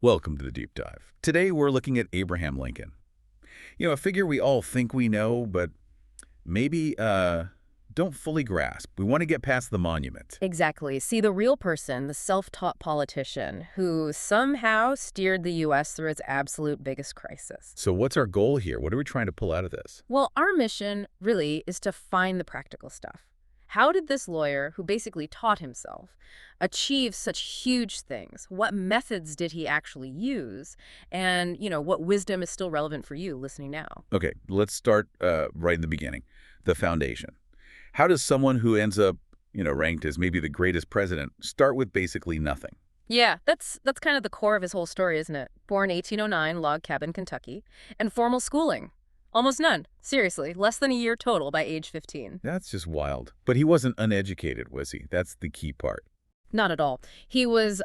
Welcome to the Deep Dive. Today we're looking at Abraham Lincoln. A figure we all think we know, but maybe don't fully grasp. We want to get past the monument. Exactly. See, the real person, the self-taught politician who somehow steered the U.S. through its absolute biggest crisis. So what's our goal here? What are we trying to pull out of this? Well, our mission really is to find the practical stuff. How did this lawyer, who basically taught himself, achieve such huge things? What methods did he actually use? And, what wisdom is still relevant for you listening now? Okay, let's start right in the beginning, the foundation. How does someone who ends up, ranked as maybe the greatest president start with basically nothing? Yeah, that's kind of the core of his whole story, isn't it? Born 1809, log cabin, Kentucky, and formal schooling. Almost none. Seriously, less than a year total by age 15. That's just wild. But he wasn't uneducated, was he? That's the key part. Not at all. He was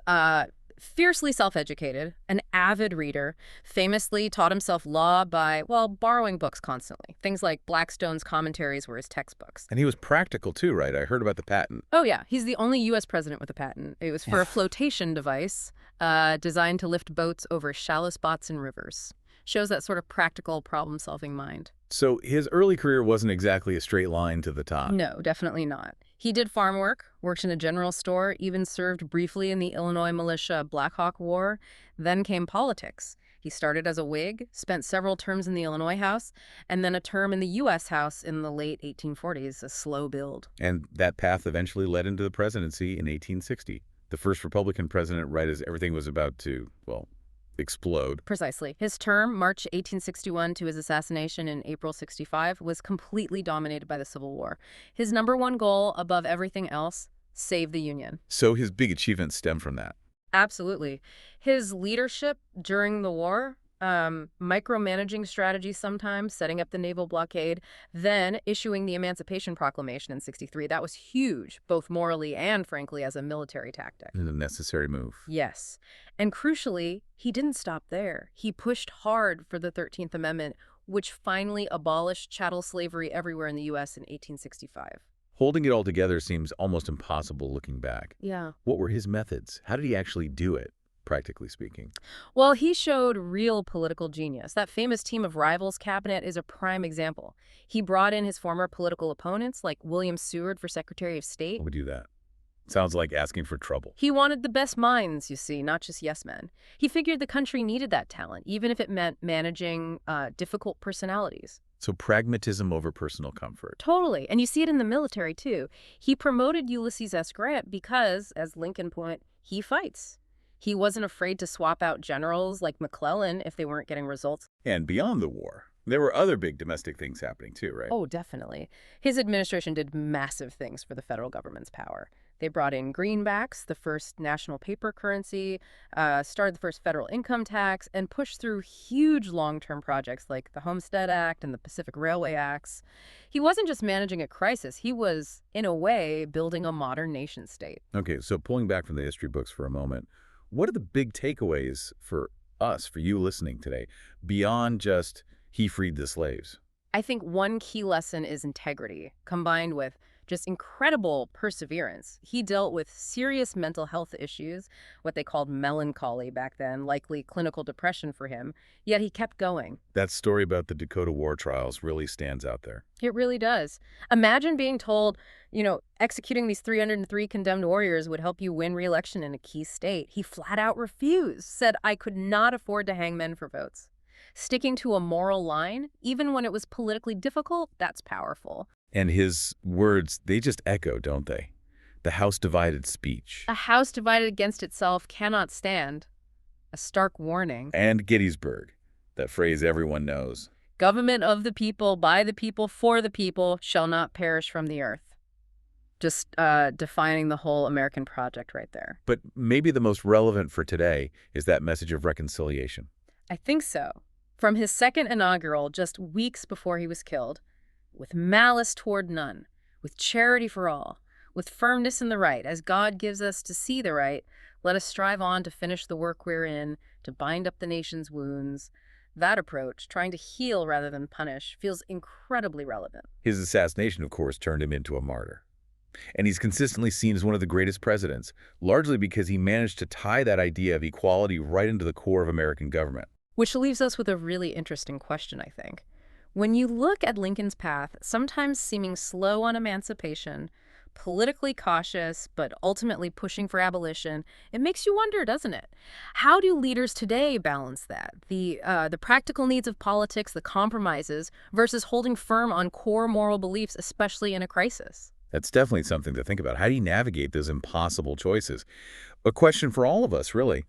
fiercely self-educated, an avid reader, famously taught himself law by, borrowing books constantly. Things like Blackstone's commentaries were his textbooks. And he was practical too, right? I heard about the patent. Oh, yeah. He's the only U.S. president with a patent. It was for a flotation device designed to lift boats over shallow spots in rivers. Shows that sort of practical problem-solving mind. So his early career wasn't exactly a straight line to the top. No, definitely not. He did farm work, worked in a general store, even served briefly in the Illinois militia Black Hawk War. Then came politics. He started as a Whig, spent several terms in the Illinois House, and then a term in the U.S. House in the late 1840s, a slow build. And that path eventually led into the presidency in 1860. The first Republican president right as everything was about to, explode. Precisely. His term, March 1861 to his assassination in April 65, was completely dominated by the Civil War. His number one goal, above everything else, save the Union. So his big achievements stem from that. Absolutely. His leadership during the war, micromanaging strategies sometimes, setting up the naval blockade, then issuing the Emancipation Proclamation in '63. That was huge, both morally and, frankly, as a military tactic. And a necessary move. Yes. And crucially, he didn't stop there. He pushed hard for the 13th Amendment, which finally abolished chattel slavery everywhere in the U.S. in 1865. Holding it all together seems almost impossible looking back. Yeah. What were his methods? How did he actually do it, practically speaking? Well, he showed real political genius. That famous team of rivals cabinet is a prime example. He brought in his former political opponents, like William Seward for Secretary of State. Who would do that? Sounds like asking for trouble. He wanted the best minds, you see, not just yes men. He figured the country needed that talent, even if it meant managing difficult personalities. So pragmatism over personal comfort. Totally. And you see it in the military, too. He promoted Ulysses S. Grant because, as Lincoln put it, he fights. He wasn't afraid to swap out generals like McClellan if they weren't getting results. And beyond the war, there were other big domestic things happening, too, right? Oh, definitely. His administration did massive things for the federal government's power. They brought in greenbacks, the first national paper currency, started the first federal income tax, and pushed through huge long-term projects like the Homestead Act and the Pacific Railway Acts. He wasn't just managing a crisis. He was, in a way, building a modern nation-state. Okay, so pulling back from the history books for a moment, what are the big takeaways for us, for you listening today, beyond just he freed the slaves? I think one key lesson is integrity, combined with just incredible perseverance. He dealt with serious mental health issues, what they called melancholy back then, likely clinical depression for him, yet he kept going. That story about the Dakota War trials really stands out there. It really does. Imagine being told, executing these 303 condemned warriors would help you win re-election in a key state. He flat out refused, said, "I could not afford to hang men for votes." Sticking to a moral line, even when it was politically difficult, that's powerful. And his words, they just echo, don't they? The house divided speech. A house divided against itself cannot stand. A stark warning. And Gettysburg, that phrase everyone knows. Government of the people, by the people, for the people, shall not perish from the earth. Just defining the whole American project right there. But maybe the most relevant for today is that message of reconciliation. I think so. From his second inaugural, just weeks before he was killed, with malice toward none, with charity for all, with firmness in the right, as God gives us to see the right, let us strive on to finish the work we're in, to bind up the nation's wounds. That approach, trying to heal rather than punish, feels incredibly relevant. His assassination, of course, turned him into a martyr. And he's consistently seen as one of the greatest presidents, largely because he managed to tie that idea of equality right into the core of American government. Which leaves us with a really interesting question, I think. When you look at Lincoln's path, sometimes seeming slow on emancipation, politically cautious, but ultimately pushing for abolition, it makes you wonder, doesn't it? How do leaders today balance that? The practical needs of politics, the compromises, versus holding firm on core moral beliefs, especially in a crisis? That's definitely something to think about. How do you navigate those impossible choices? A question for all of us, really.